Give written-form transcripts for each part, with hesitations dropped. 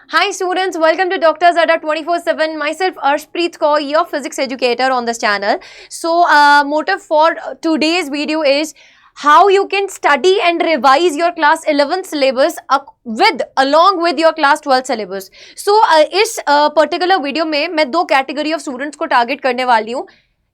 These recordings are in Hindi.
Hi students, welcome to Dr. Zada 24/7. Myself Arshpreet Kaur, your physics educator on this channel. So, motive for today's video is how you can study and revise your class 11th syllabus along with your class 12th syllabus. So, इस particular video में मैं दो category of students को target करने वाली हूँ.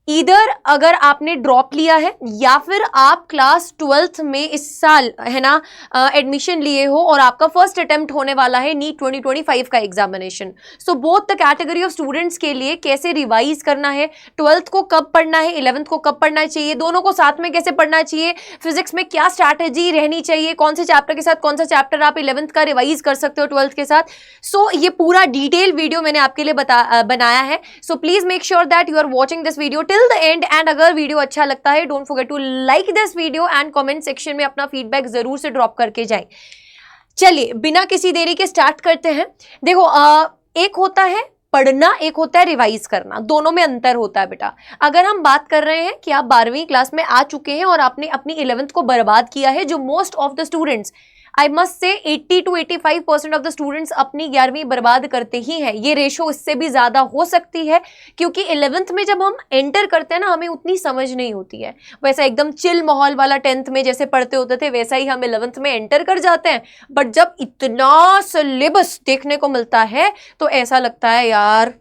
इधर अगर आपने ड्रॉप लिया है या फिर आप क्लास 12th में इस साल है ना एडमिशन लिए हो और आपका फर्स्ट अटेम्प्ट होने वाला है नीट 2025 का examination. So both the category of students के लिए कैसे रिवाइज करना है, 12th को कब पढ़ना है, 11th को कब पढ़ना चाहिए, दोनों को साथ में कैसे पढ़ना चाहिए, फिजिक्स में क्या स्ट्रैटेजी रहनी चाहिए, कौन से चैप्टर के साथ कौन सा चैप्टर आप 11th का रिवाइज कर सकते हो 12th के साथ. सो ये पूरा डिटेल वीडियो मैंने आपके लिए बनाया है. So please make sure that you are watching this video till the end. And अगर वीडियो अच्छा लगता है don't forget to like this video and comment section में अपना फीडबैक जरूर से ड्रॉप करके जाएं. चलिए बिना किसी देरी के स्टार्ट करते हैं. देखो एक होता है पढ़ना, एक होता है रिवाइज करना, दोनों में अंतर होता है बेटा. अगर हम बात कर रहे हैं कि आप 12वीं क्लास में आ चुके हैं और आपने अपनी 11th को बर्बाद किया है, जो most of the students I must say 80 to 85% of the students अपनी 11वीं बर्बाद करते ही हैं. ये रेशो इससे भी ज्यादा हो सकती है क्योंकि 11th में जब हम एंटर करते हैं ना हमें उतनी समझ नहीं होती है. वैसा एकदम चिल माहौल वाला 10th में जैसे पढ़ते होते थे वैसा ही हम 11th में एंटर कर जाते हैं. बट जब इतना सिलेबस देखने को मिलता है तो ऐसा लगता है यार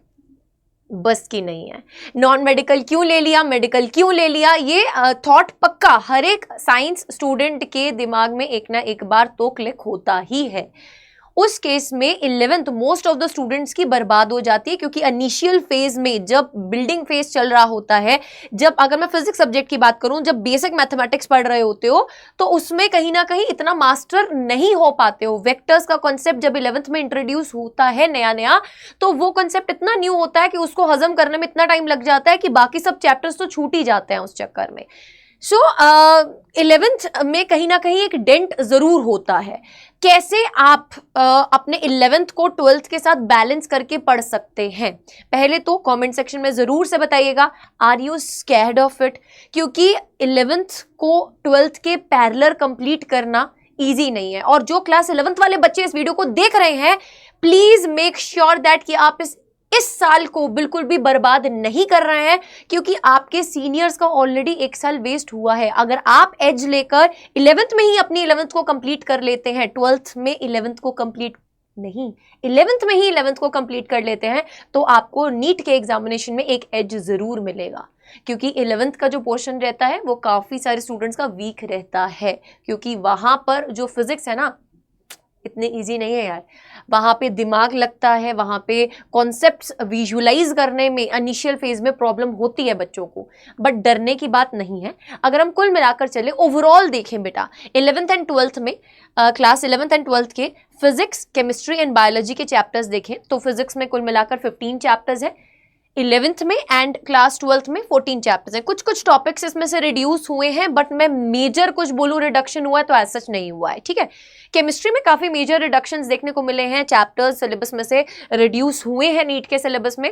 बस की नहीं है. नॉन मेडिकल क्यों ले लिया, मेडिकल क्यों ले लिया, ये थॉट पक्का हर एक साइंस स्टूडेंट के दिमाग में एक ना एक बार तो क्लिक होता ही है. उस केस में 11th most of the students की बर्बाद हो जाती है क्योंकि इनिशियल फेज में जब बिल्डिंग फेज चल रहा होता है, जब अगर मैं फिजिक्स सब्जेक्ट की बात करूं, जब बेसिक मैथमेटिक्स पढ़ रहे होते हो तो उसमें कहीं ना कहीं इतना मास्टर नहीं हो पाते हो. वेक्टर्स का कॉन्सेप्ट जब 11th में इंट्रोड्यूस होता है नया नया तो वो कॉन्सेप्ट इतना न्यू होता है कि उसको हजम करने में इतना टाइम लग जाता है कि बाकी सब चैप्टर्स तो छूट ही जाते हैं उस चक्कर में. सो 11th में कहीं ना कहीं एक डेंट जरूर होता है. कैसे आप अपने 11th को 12th के साथ बैलेंस करके पढ़ सकते हैं, पहले तो कमेंट सेक्शन में जरूर से बताइएगा. Are you scared of it? क्योंकि 11th को 12th के पैरेलल कंप्लीट करना इजी नहीं है. और जो क्लास 11th वाले बच्चे इस वीडियो को देख रहे हैं प्लीज मेक श्योर दैट कि आप इस साल को बिल्कुल भी बर्बाद नहीं कर रहे हैं क्योंकि आपके सीनियर्स का ऑलरेडी एक साल वेस्ट हुआ है. अगर आप एज लेकर 11th में ही अपनी 11th को कंप्लीट कर लेते हैं, 12th में 11th को कंप्लीट नहीं, 11th में ही 11th को कंप्लीट कर लेते हैं तो आपको नीट के एग्जामिनेशन में एक एज जरूर मिलेगा. क्योंकि 11th का जो पोर्शन रहता है वो काफी सारे स्टूडेंट्स का वीक रहता है क्योंकि वहां पर जो फिजिक्स है ना इतने इजी नहीं है यार. वहाँ पे दिमाग लगता है, वहाँ पे कॉन्सेप्ट्स विजुअलाइज करने में इनिशियल फेज में प्रॉब्लम होती है बच्चों को, बट डरने की बात नहीं है. अगर हम कुल मिलाकर चले ओवरऑल देखें बेटा 11th एंड 12th में क्लास 11th एंड 12th के फिजिक्स, केमिस्ट्री एंड बायोलॉजी के चैप्टर्स देखें तो फिजिक्स में कुल मिलाकर 15 चैप्टर्स है 11th में एंड क्लास 12th में 14 चैप्टर्स हैं. कुछ कुछ टॉपिक्स इसमें से रिड्यूस हुए हैं बट मैं मेजर कुछ बोलूं रिडक्शन हुआ है तो ऐसा सच नहीं हुआ है. ठीक है, केमिस्ट्री में काफी मेजर रिडक्शंस देखने को मिले हैं, चैप्टर्स सिलेबस में से रिड्यूस हुए हैं नीट के सिलेबस में.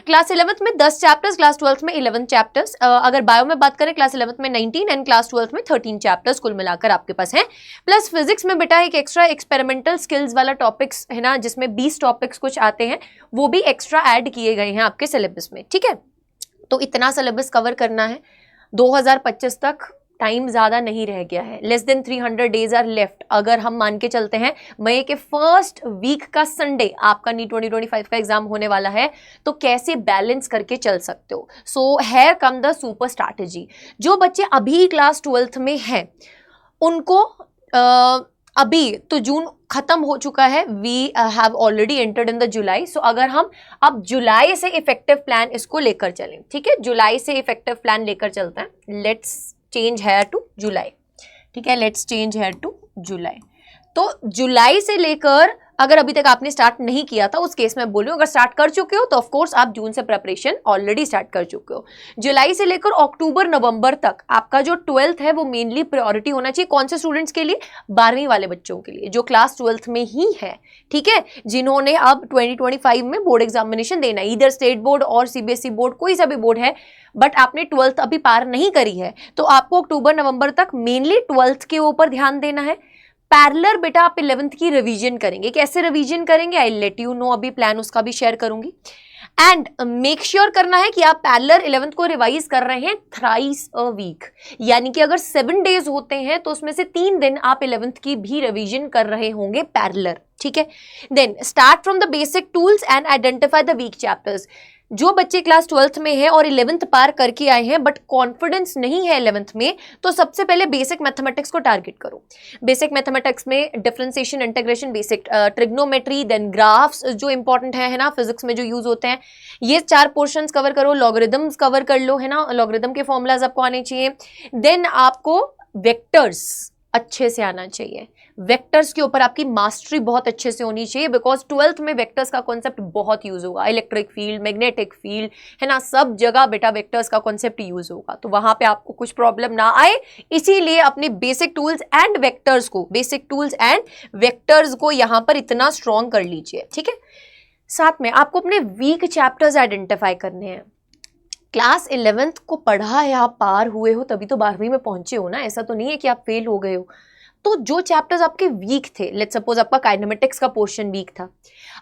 क्लास 11th में 10 चैप्टर्स, क्लास 12th में 11 चैप्टर्स. अगर बायो में बात करें क्लास 11th में 19 एंड क्लास 12th में 13 चैप्टर्स कुल मिलाकर आपके पास हैं. प्लस फिजिक्स में बेटा एक एक्स्ट्रा एक्सपेरिमेंटल स्किल्स वाला टॉपिक्स है ना जिसमें 20 टॉपिक्स कुछ आते हैं, वो भी एक्स्ट्रा ऐड किए गए हैं आपके सिलेबस में. ठीक है, तो इतना सिलेबस कवर करना है 2025 तक. टाइम ज्यादा नहीं रह गया है, less than 300 days are left. अगर हम मान के चलते हैं मई के फर्स्ट वीक का संडे आपका नीट 2025 का एग्जाम होने वाला है तो कैसे बैलेंस करके चल सकते हो. So here come the super strategy. जो बच्चे अभी क्लास 12th में हैं उनको अभी तो जून खत्म हो चुका है, we have already entered in the July. So अगर हम अब जुलाई से इफेक्टिव प्लान इसको लेकर चलें, ठीक है, जुलाई से इफेक्टिव प्लान लेकर चलते हैं. लेट्स चेंज हेयर टू जुलाई. ठीक है, लेट्स चेंज हेयर टू जुलाई. तो जुलाई से लेकर अगर अभी तक आपने स्टार्ट नहीं किया था उस केस में बोलूं, अगर स्टार्ट कर चुके हो तो ऑफ कोर्स आप जून से प्रिपरेशन ऑलरेडी स्टार्ट कर चुके हो. जुलाई से लेकर अक्टूबर नवंबर तक आपका जो 12th है वो मेनली प्रायोरिटी होना चाहिए. कौन से स्टूडेंट्स के लिए? 12वीं वाले बच्चों के लिए जो क्लास 12th में ही है. ठीक है, जिन्होंने अब 2025 में बोर्ड एग्जामिनेशन देना है, इधर स्टेट बोर्ड और सीबीएसई बोर्ड, कोई सा भी बोर्ड है, बट आपने 12th अभी पार नहीं करी है तो आपको अक्टूबर नवंबर तक मेनली 12th के ऊपर ध्यान देना है. पैरेलल बेटा आप 11th की रिवीजन करेंगे। कैसे रिवीजन करेंगे, आई लेट यू नो, अभी प्लान उसका भी शेयर करूंगी। एंड मेक श्योर करना है कि आप पैरेलल 11th को रिवाइज कर रहे हैं थ्राइस अ वीक, यानी कि अगर 7 डेज होते हैं तो उसमें से 3 दिन आप 11th की भी रिवीजन कर रहे होंगे पैरेलल, ठीक है। Then start from the basic tools and identify the weak chapters. जो बच्चे क्लास 12th में है और 11th पार करके आए हैं बट कॉन्फिडेंस नहीं है 11th में, तो सबसे पहले बेसिक मैथमेटिक्स को टारगेट करो। बेसिक मैथमेटिक्स में differentiation, integration, basic trigonometry, then graphs जो इंपॉर्टेंट है ना, फिजिक्स में जो यूज होते हैं, ये 4 पोर्शंस कवर करो। लॉगरिदम्स कवर कर लो, है ना, लॉगरिदम के फॉर्मूलाज आपको आने चाहिए। देन आपको वेक्टर्स अच्छे से आना चाहिए। वेक्टर्स के ऊपर आपकी मास्टरी बहुत अच्छे से होनी चाहिए, बिकॉज 12th में वेक्टर्स का कॉन्सेप्ट बहुत यूज होगा। इलेक्ट्रिक फील्ड, मैग्नेटिक फील्ड, है ना, सब जगह बेटा वेक्टर्स का कॉन्सेप्ट यूज होगा, तो वहां पे आपको कुछ प्रॉब्लम ना आए, इसीलिए अपने बेसिक टूल्स एंड वेक्टर्स को यहां पर इतना स्ट्रॉन्ग कर लीजिए, ठीक है। साथ में आपको अपने वीक चैप्टर्स आइडेंटिफाई करने हैं। क्लास 11th को पढ़ा है, आप पार हुए हो तभी तो 12वीं में पहुंचे हो ना, ऐसा तो नहीं है कि आप फेल हो गए हो। तो जो चैप्टर्स आपके वीक थे, लेट्स सपोज आपका काइनेमेटिक्स का पोर्शन वीक था,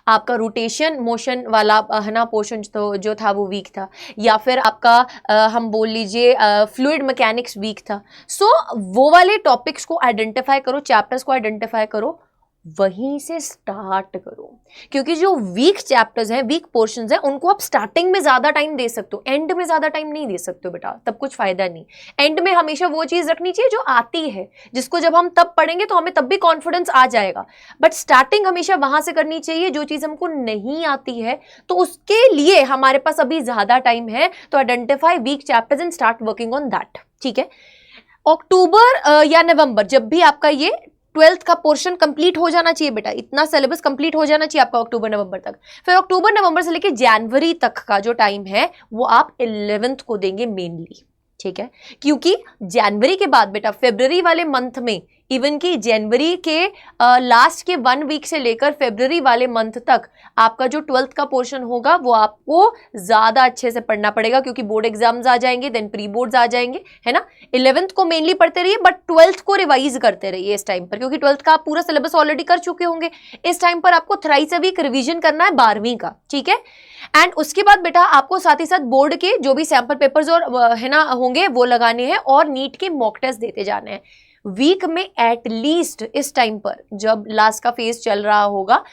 आपका रोटेशन मोशन वाला है ना पोर्शन तो जो था वो वीक था, या फिर आपका हम बोल लीजिए फ्लूइड मैकेनिक्स वीक था। सो वो वाले टॉपिक्स को आइडेंटिफाई करो, चैप्टर्स को आइडेंटिफाई करो, वहीं से स्टार्ट करो, क्योंकि जो वीक चैप्टर्स हैं, वीक पोर्शंस हैं, उनको आप स्टार्टिंग में ज्यादा टाइम दे सकते हो, एंड में ज्यादा टाइम नहीं दे सकते हो बेटा, तब कुछ फायदा नहीं। एंड में हमेशा वो चीज रखनी चाहिए जो आती है, जिसको जब हम तब पढ़ेंगे तो हमें तब भी कॉन्फिडेंस आ जाएगा, बट स्टार्टिंग हमेशा वहां से करनी चाहिए जो चीज हमको नहीं आती है। तो उसके लिए हमारे पास अभी ज्यादा टाइम है, तो identify weak chapters and start working on that, ठीक है। अक्टूबर या नवंबर, जब भी आपका ये 12th का पोर्शन कंप्लीट हो जाना चाहिए बेटा, इतना सिलेबस कंप्लीट हो जाना चाहिए आपका अक्टूबर नवंबर तक। फिर अक्टूबर नवंबर से लेके जनवरी तक का जो टाइम है वो आप 11th को देंगे मेनली, ठीक है। क्योंकि जनवरी के बाद बेटा फेब्रुवरी वाले मंथ में, इवन कि जनवरी के लास्ट के 1 वीक से लेकर फेब्रुवरी वाले मंथ तक आपका जो 12th का पोर्शन होगा वो आपको ज्यादा अच्छे से पढ़ना पड़ेगा, क्योंकि बोर्ड एग्जाम्स आ जाएंगे, देन प्री बोर्ड्स आ जाएंगे, है ना। 11th को मेनली पढ़ते रहिए, बट 12th को रिवाइज करते रहिए इस टाइम पर, क्योंकि 12th का आप पूरा सिलेबस ऑलरेडी कर चुके होंगे। इस टाइम पर आपको थ्राइस अ वीक रिविजन करना है 12वीं का, ठीक है। एंड उसके बाद बेटा आपको साथ ही साथ बोर्ड के जो भी सैंपल पेपर्स और है ना होंगे वो लगाने हैं, और नीट के मॉक टेस्ट देते जाने हैं वीक में एटलीस्ट। इस टाइम पर जब लास्ट का फेज चल रहा होगा,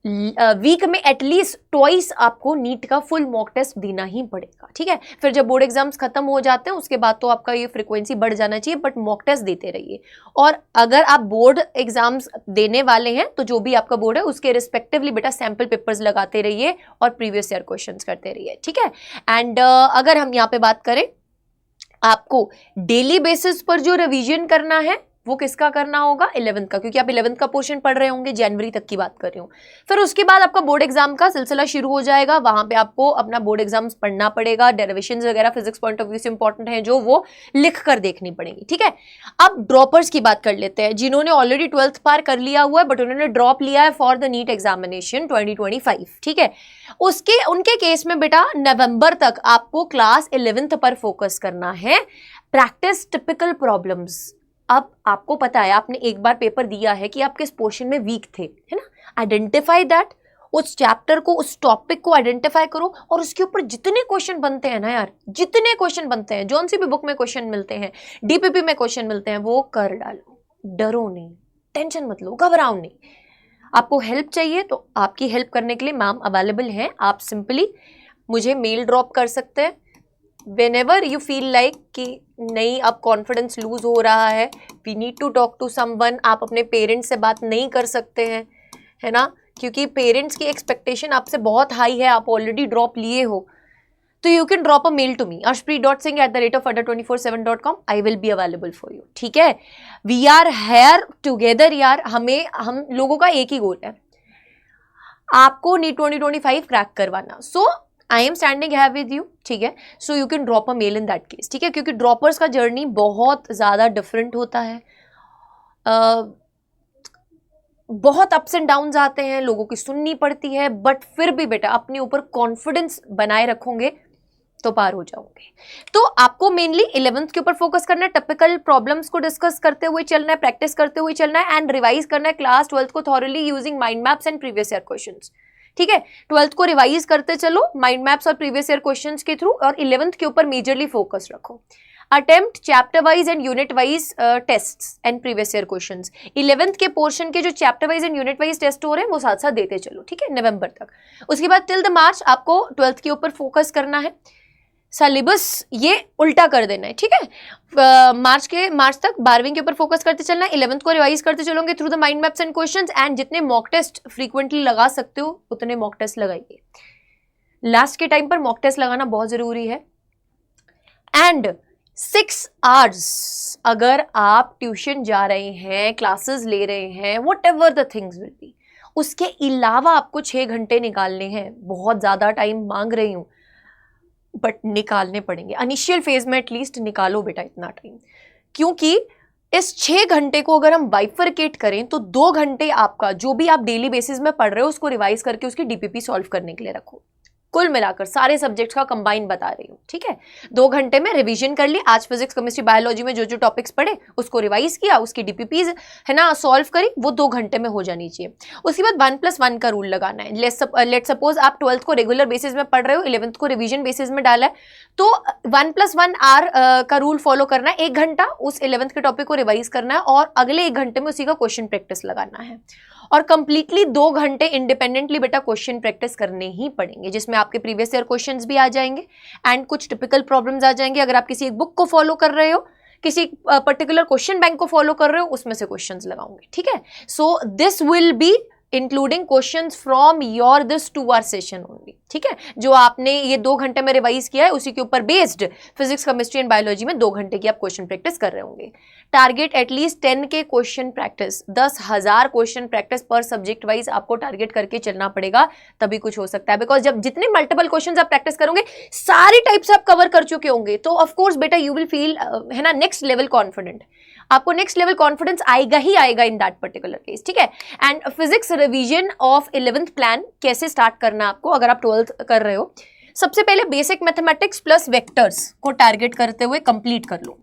वीक में एटलीस्ट ट्वाइस आपको नीट का फुल मॉक टेस्ट देना ही पड़ेगा, ठीक है। फिर जब बोर्ड एग्जाम्स खत्म हो जाते हैं उसके बाद तो आपका ये फ्रीक्वेंसी बढ़ जाना चाहिए, बट मॉक टेस्ट देते रहिए। और अगर आप बोर्ड एग्जाम्स देने वाले हैं तो जो भी आपका बोर्ड है उसके रिस्पेक्टिवली बेटा सैंपल पेपर्स लगाते रहिए और प्रीवियस ईयर क्वेश्चंस करते रहिए, ठीक है। एंड अगर हम यहाँ पे बात करें, आपको डेली बेसिस पर जो रिवीजन करना है वो किसका करना होगा, 11th का, क्योंकि आप 11th का पोर्शन पढ़ रहे होंगे, जनवरी तक की बात कर रही हूँ। फिर उसके बाद आपका बोर्ड एग्जाम का सिलसिला शुरू हो जाएगा, वहां पे आपको अपना बोर्ड एग्जाम्स पढ़ना पड़ेगा, डेरिवेशंस वगैरह फिजिक्स पॉइंट ऑफ व्यू से इंपॉर्टेंट है जो वो लिख कर देखनी पड़ेगी, ठीक है। अब ड्रॉपर्स की बात कर लेते हैं, जिन्होंने ऑलरेडी 12th पार कर लिया हुआ है बट उन्होंने ड्रॉप लिया है फॉर द नीट एग्जामिनेशन 2025, ठीक है। उनके केस में बेटा नवंबर तक आपको क्लास 11th पर फोकस करना है। Practice typical problems. अब आपको पता है, आपने एक बार पेपर दिया है कि आप किस पोर्शन में वीक थे, है ना। आइडेंटिफाई दैट, उस चैप्टर को, उस टॉपिक को आइडेंटिफाई करो, और उसके ऊपर जितने क्वेश्चन बनते हैं ना यार, जितने क्वेश्चन बनते हैं, जौन सी भी बुक में क्वेश्चन मिलते हैं, डीपीपी में क्वेश्चन मिलते हैं, वो कर डालो। डरो नहीं, टेंशन मत लो, घबराओ नहीं। आपको हेल्प चाहिए तो आपकी हेल्प करने के लिए मैम अवेलेबल हैं। आप सिंपली मुझे मेल ड्रॉप कर सकते हैं whenever you feel like कि नहीं अब कॉन्फिडेंस लूज हो रहा है, we need to talk to someone. आप अपने पेरेंट्स से बात नहीं कर सकते हैं, है ना, क्योंकि पेरेंट्स की एक्सपेक्टेशन आपसे बहुत हाई है, आप ऑलरेडी ड्रॉप लिए हो, तो you can drop a mail to me arshpreet.singh@adda.com। I will be available for you, ठीक है। वी आर हेयर टुगेदर यार, हम लोगों का एक ही गोल है, आपको नीट 2025 क्रैक करवाना। सो आई एम स्टैंडिंग है विद यू, ठीक है। So you can drop a mail in that case, ठीक है, क्योंकि ड्रॉपर्स का जर्नी बहुत ज़्यादा डिफरेंट होता है। बहुत अप्स एंड डाउन्स आते हैं, लोगों की सुननी पड़ती है, बट फिर भी बेटा अपने ऊपर कॉन्फिडेंस बनाए रखोगे तो पार हो जाओगे। तो आपको मेनली 11th के ऊपर फोकस करना है, टिपिकल प्रॉब्लम्स को डिस्कस करते हुए चलना है, प्रैक्टिस करते हुए चलना है एंड रिवाइज करना है क्लास 12th को thoroughly using mind maps and previous year questions. ठीक है, 12th को रिवाइज करते चलो माइंड मैप्स और प्रीवियस ईयर क्वेश्चंस के थ्रू, और 11th के ऊपर मेजरली फोकस रखो। Attempt chapter wise and unit wise tests and previous year questions. 11th के पोर्शन के जो chapter wise and unit wise test हो रहे हैं वो साथ साथ देते चलो, ठीक है, नवंबर तक। उसके बाद टिल द मार्च आपको 12th के ऊपर फोकस करना है, सिलेबस ये उल्टा कर देना है, ठीक है। मार्च तक 12वीं के ऊपर फोकस करते चलना है, 11th को रिवाइज करते चलोगे through the mind maps and questions, and जितने मॉक टेस्ट फ्रीक्वेंटली लगा सकते हो उतने मॉक टेस्ट लगाइए। लास्ट के टाइम पर मॉक टेस्ट लगाना बहुत जरूरी है। एंड 6 आवर्स अगर आप ट्यूशन जा रहे हैं, क्लासेस ले रहे हैं, what ever the things will be, उसके अलावा आपको 6 घंटे निकालने हैं। बहुत ज्यादा टाइम मांग रही हूं बट निकालने पड़ेंगे, इनिशियल फेज में एटलीस्ट निकालो बेटा इतना टाइम, क्योंकि इस 6 घंटे को अगर हम बाइफरकेट करें तो 2 घंटे आपका जो भी आप डेली बेसिस में पढ़ रहे हो उसको रिवाइज करके उसकी डीपीपी सॉल्व करने के लिए रखो। कुल मिलाकर सारे सब्जेक्ट्स का कंबाइन बता रही हूँ, ठीक है। 2 घंटे में रिवीजन कर ली, आज फिजिक्स केमिस्ट्री बायोलॉजी में जो जो टॉपिक्स पढ़े उसको रिवाइज किया, उसकी डीपीपीज है ना सॉल्व करी, वो 2 घंटे में हो जानी चाहिए। उसके बाद 1+1 का रूल लगाना है। लेट सपोज आप 12th को रेगुलर बेसिस में पढ़ रहे हो, 11th को रिवीजन बेसिस में डाला है, तो 1+1 आवर का रूल फॉलो करना है। 1 घंटा उस 11th के टॉपिक को रिवाइज करना है और अगले 1 घंटे में उसी का क्वेश्चन प्रैक्टिस लगाना है, और कंप्लीटली 2 घंटे इंडिपेंडेंटली बेटा क्वेश्चन प्रैक्टिस करने ही पड़ेंगे, जिसमें आपके प्रीवियस ईयर क्वेश्चंस भी आ जाएंगे एंड कुछ टिपिकल प्रॉब्लम्स आ जाएंगे। अगर आप किसी एक बुक को फॉलो कर रहे हो, किसी पर्टिकुलर क्वेश्चन बैंक को फॉलो कर रहे हो, उसमें से क्वेश्चंस लगाऊंगे, ठीक है। So this will be including questions from your this 2 hour session only, ठीक है। जो आपने ये 2 घंटे में रिवाइज किया है उसी के ऊपर based physics chemistry and biology में 2 घंटे की आप क्वेश्चन प्रैक्टिस कर रहे होंगे। टारगेट एटलीस्ट 10 के क्वेश्चन प्रैक्टिस, 10,000 क्वेश्चन प्रैक्टिस पर सब्जेक्ट वाइज आपको टारगेट करके चलना पड़ेगा, तभी कुछ हो सकता है। बिकॉज जब जितने मल्टीपल क्वेश्चन आप प्रैक्टिस करोगे, सारी टाइप्स आप कवर कर चुके होंगे, तो ऑफकोर्स बेटा यू विल फील है ना नेक्स्ट लेवल कॉन्फिडेंट। आपको नेक्स्ट लेवल कॉन्फिडेंस आएगा ही आएगा इन दैट पर्टिकुलर केस, ठीक है। And physics revision of 11th plan कैसे स्टार्ट करना आपको, अगर आप 12th कर रहे हो, सबसे पहले बेसिक मैथमेटिक्स प्लस वेक्टर्स को टारगेट करते हुए कंप्लीट कर लो।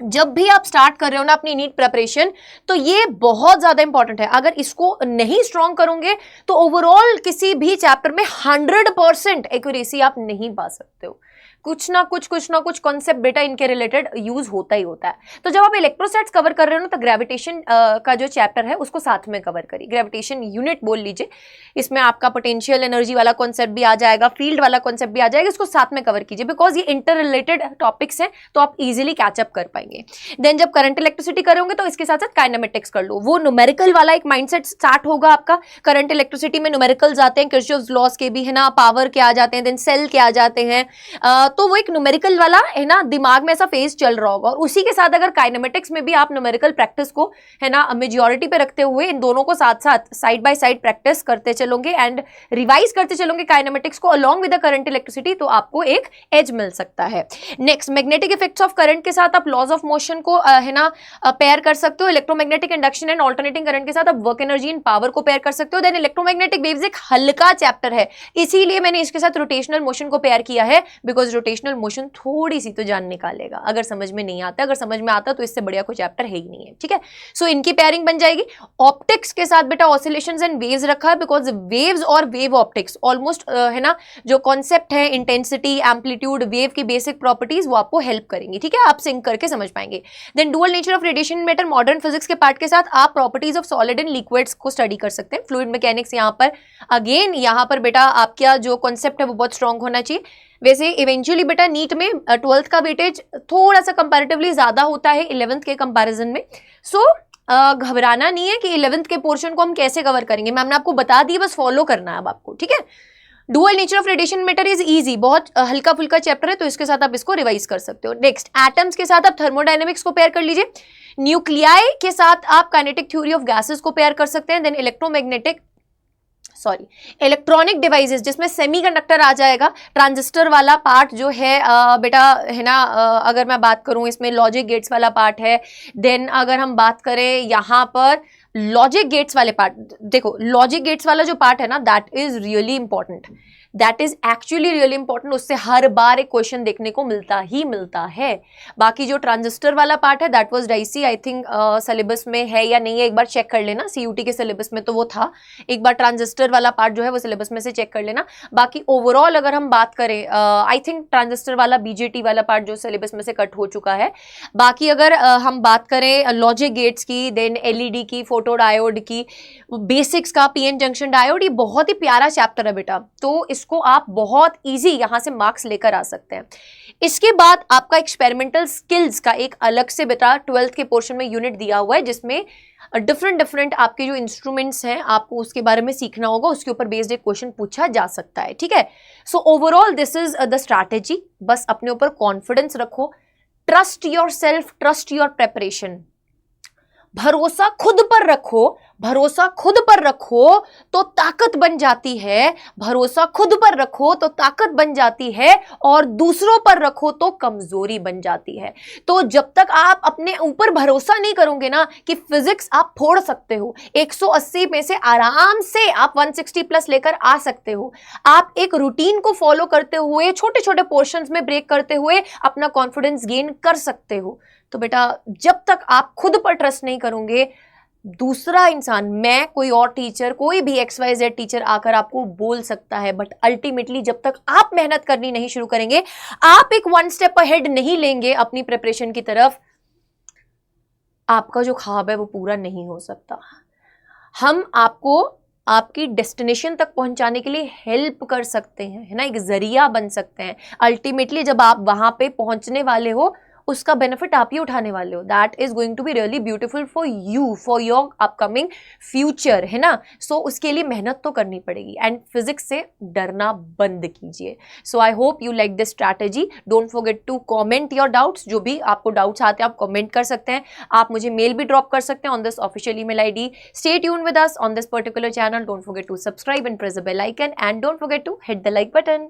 जब भी आप स्टार्ट कर रहे हो ना अपनी नीट प्रिपरेशन, तो ये बहुत ज्यादा इंपॉर्टेंट है। अगर इसको नहीं स्ट्रॉन्ग करोगे तो ओवरऑल किसी भी चैप्टर में 100% एक्यूरेसी आप नहीं पा सकते हो। कुछ ना कुछ कॉन्सेप्ट बेटा इनके रिलेटेड यूज होता ही होता है। तो जब आप इलेक्ट्रोस्टैट्स कवर कर रहे हो ना, तो ग्रेविटेशन का जो चैप्टर है उसको साथ में कवर करिए। ग्रेविटेशन यूनिट बोल लीजिए, इसमें आपका पोटेंशियल एनर्जी वाला कॉन्सेप्ट भी आ जाएगा, फील्ड वाला कॉन्सेप्ट भी आ जाएगा, इसको साथ में कवर कीजिए, बिकॉज ये इंटर रिलेटेड टॉपिक्स हैं, तो आप इजिली कैचअप कर पाएंगे। देन जब करंट इलेक्ट्रिसिटी करोगे तो इसके साथ साथ काइनेमेटिक्स कर लो, वो न्यूमेरिकल वाला एक माइंडसेट स्टार्ट होगा आपका। करंट इलेक्ट्रिसिटी में न्यूमेरिकल्स आते हैं, किरचॉफ्स लॉस के भी है ना, पावर के आ जाते हैं, देन सेल के आ जाते हैं, तो वो एक न्यूमेरिकल वाला है ना दिमाग में ऐसा फेज चल रहा होगा। और उसी के साथ अगर काइनेमेटिक्स में भी आप न्यूमेरिकल प्रैक्टिस को है ना मेजॉरिटी पे रखते हुए इन दोनों को साथ साथ साइड बाय साइड प्रैक्टिस करते चलोगे एंड रिवाइज करते चलोगे काइनेमेटिक्स को along with the current electricity, तो आपको एक एज मिल सकता है। Next, magnetic effects of current के साथ आप लॉज ऑफ मोशन को है ना पेयर कर सकते हो। Electromagnetic induction and alternating current के साथ आप वर्क एनर्जी एंड पावर को पेयर कर सकते हो। देन इलेक्ट्रोमैग्नेटिक वेव्स एक हल्का चैप्टर है, इसीलिए मैंने इसके साथ रोटेशनल मोशन को पेयर किया है, बिकॉज रोटेशनल मोशन थोड़ी सी तो जान निकालेगा। अगर समझ में नहीं आता, अगर समझ में आता तो इससे बढ़िया कोई चैप्टर है ही नहीं है, ठीक है। सो इनकी पेयरिंग बन जाएगी। ऑप्टिक्स के साथ बेटा ऑसिलेशंस एंड वेव्स रखा है, बिकॉज वेव्स और वेव ऑप्टिक्स ऑलमोस्ट है ना जो कॉन्सेप्ट है इंटेंसिटी, एम्पलीट्यूड, वेव की बेसिक प्रॉपर्टीज, वो आपको हेल्प करेंगी, ठीक है, आप सिंक करके समझ पाएंगे। Then dual nature of radiation matter, modern physics के पार्ट के साथ आप properties of solid and liquids को स्टडी कर सकते हैं। फ्लूइड मैकेनिक्स यहाँ पर अगेन यहाँ पर बेटा आपका जो कॉन्सेप्ट है वो बहुत स्ट्रॉन्ग होना चाहिए। वैसे इवेंचुअली बेटा नीट में 12th का वेटेज थोड़ा सा कंपैरेटिवली ज्यादा होता है 11th के कंपैरिजन में। सो घबराना नहीं है कि 11th के पोर्शन को हम कैसे कवर करेंगे, मैम ने आपको बता दी, बस फॉलो करना है अब आपको, ठीक है। Dual nature of radiation matter is easy, बहुत हल्का फुल्का चैप्टर है, तो इसके साथ आप इसको रिवाइज कर सकते हो। नेक्स्ट, एटम्स के साथ आप थर्मोडायनेमिक्स को पेयर कर लीजिए। न्यूक्लियाई के साथ आप काइनेटिक थ्योरी ऑफ गैसेस को पेयर कर सकते हैं। देन इलेक्ट्रॉनिक डिवाइसेस जिसमें सेमीकंडक्टर आ जाएगा, ट्रांजिस्टर वाला पार्ट जो है बेटा है ना, अगर मैं बात करूं इसमें लॉजिक गेट्स वाला पार्ट है। देन अगर हम बात करें यहाँ पर लॉजिक गेट्स वाले पार्ट, देखो लॉजिक गेट्स वाला जो पार्ट है ना that is really important. That is actually really important, उससे हर बार एक क्वेश्चन देखने को मिलता ही मिलता है। बाकी जो ट्रांजिस्टर वाला पार्ट है that was dicey, I think syllabus में है या नहीं है एक बार चेक कर लेना, सीयूटी के सिलेबस में तो वो था, एक बार ट्रांजिस्टर वाला पार्ट जो है वो सिलेबस में से चेक कर लेना। बाकी ओवरऑल अगर हम बात करें आई थिंक ट्रांजिस्टर वाला बीजेटी वाला पार्ट जो सिलेबस में से कट हो चुका है। बाकी अगर हम बात करें लॉजिक गेट्स की, देन एलईडी की, फोटो डायोड की, बेसिक्स का, पीएन जंक्शन डायोड, ये बहुत ही प्यारा चैप्टर है बेटा, तो इसको आप बहुत इजी यहां से मार्क्स लेकर आ सकते हैं। इसके बाद आपका एक्सपेरिमेंटल स्किल्स का एक अलग से बेटा 12th के पोर्शन में यूनिट दिया हुआ है, जिसमें डिफरेंट आपके जो इंस्ट्रूमेंट्स हैं आपको उसके बारे में सीखना होगा, उसके ऊपर बेस्ड एक क्वेश्चन पूछा जा सकता है, ठीक है। So overall this is the strategy, बस अपने ऊपर कॉन्फिडेंस रखो, trust your self, trust your preparation, भरोसा खुद पर रखो, भरोसा खुद पर रखो तो ताकत बन जाती है, भरोसा खुद पर रखो तो ताकत बन जाती है, और दूसरों पर रखो तो कमजोरी बन जाती है। तो जब तक आप अपने ऊपर भरोसा नहीं करोगे ना कि फिजिक्स आप फोड़ सकते हो, 180 में से आराम से आप 160 प्लस लेकर आ सकते हो, आप एक रूटीन को फॉलो करते हुए छोटे छोटे पोर्शंस में ब्रेक करते हुए अपना कॉन्फिडेंस गेन कर सकते हो, तो बेटा जब तक आप खुद पर ट्रस्ट नहीं करोगे, दूसरा इंसान, मैं, कोई और टीचर, कोई भी XYZ टीचर आकर आपको बोल सकता है, बट अल्टीमेटली जब तक आप मेहनत करनी नहीं शुरू करेंगे, आप एक 1 स्टेप अहेड नहीं लेंगे अपनी प्रिपरेशन की तरफ, आपका जो ख्वाब है वो पूरा नहीं हो सकता। हम आपको आपकी डेस्टिनेशन तक पहुंचाने के लिए हेल्प कर सकते हैं, है ना, एक जरिया बन सकते हैं। अल्टीमेटली जब आप वहां पे पहुंचने वाले हो उसका बेनिफिट आप ही उठाने वाले हो। That is going to be really beautiful for you, for your upcoming future, है ना। सो उसके लिए मेहनत तो करनी पड़ेगी, एंड फिजिक्स से डरना बंद कीजिए। So I hope you like this strategy. Don't forget to comment your doubts, जो भी आपको डाउट्स आते हैं आप कॉमेंट कर सकते हैं, आप मुझे मेल भी ड्रॉप कर सकते हैं on this official email ID। Stay tune with us on this particular channel, don't forget to subscribe and press the bell icon, and don't forget to hit the like button.